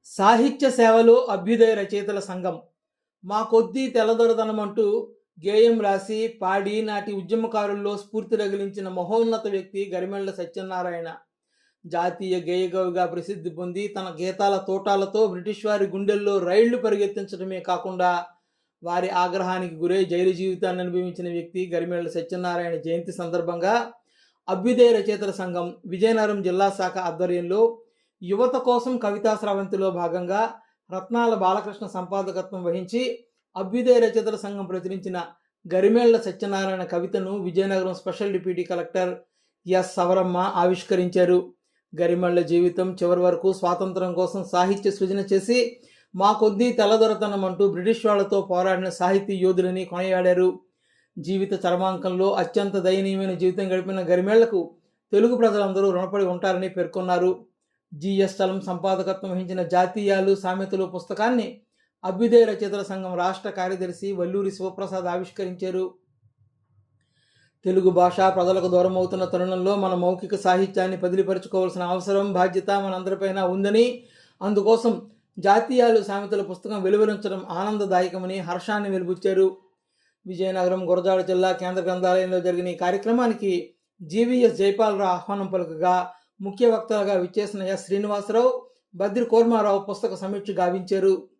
సాహిత్య సేవలో అభ్యుదయ రచయితల సంఘం మా కొద్దీ తెల్లదొరదనమంటూ గేయం రాసి పాడి నాటి ఉద్యమకారుల్లో స్ఫూర్తి రగిలించిన మహోన్నత వ్యక్తి గరిమెళ్ల సత్యనారాయణ. జాతీయ గేయకవిగా ప్రసిద్ధి పొంది తన గీతాల తోటాలతో బ్రిటిష్ వారి గుండెల్లో రైళ్లు పరిగెత్తించడమే కాకుండా వారి ఆగ్రహానికి గురై జైలు జీవితాన్ని అనుభవించిన వ్యక్తి గరిమెళ్ల సత్యనారాయణ జయంతి సందర్భంగా అభ్యుదయ రచయితల సంఘం విజయనగరం జిల్లా శాఖ ఆధ్వర్యంలో యువత కోసం కవితా స్రవంతిలో భాగంగా రత్నాల బాలకృష్ణ సంపాదకత్వం వహించి అభ్యుదయ రచయితల సంఘం ప్రచురించిన గరిమెళ్ల సత్యనారాయణ కవితను Vizianagaram special deputy collector S Savaramma ఆవిష్కరించారు. గరిమెళ్ల జీవితం చివరి వరకు స్వాతంత్రం కోసం సాహిత్య సృజన చేసి మా కొద్దీ తెల్లదొరతనం అంటూ బ్రిటిష్ వాళ్లతో పోరాడిన సాహితీ యోధులని కొనియాడారు. జీవిత చరమాంకంలో అత్యంత దయనీయమైన జీవితం గడిపిన గరిమెళ్లకు తెలుగు ప్రజలందరూ రుణపడి ఉంటారని పేర్కొన్నారు. జిఎస్ చలం సంపాదకత్వం వహించిన జాతీయాలు సామెతలు పుస్తకాన్ని అభ్యుదయ రచయితల సంఘం రాష్ట్ర కార్యదర్శి వల్లూరి శివప్రసాద్ ఆవిష్కరించారు. తెలుగు భాష ప్రజలకు దూరం అవుతున్న తరుణంలో మన మౌఖిక సాహిత్యాన్ని పదిలిపరుచుకోవాల్సిన అవసరం, బాధ్యత మనందరిపైన ఉందని, అందుకోసం జాతీయాలు సామెతల పుస్తకం వెలువరించడం ఆనందదాయకమని హర్షాన్ని వెలుబుచ్చారు. విజయనగరం గురజాడ జిల్లా కేంద్ర గ్రంథాలయంలో జరిగిన ఈ కార్యక్రమానికి జీవీఎస్ జైపాలరావు ఆహ్వానం పలుకగా ముఖ్య వక్తలుగా విచ్చేసిన ఎస్ శ్రీనివాసరావు, బద్రి కోర్మారావు పుస్తక సమీక్ష గావించారు.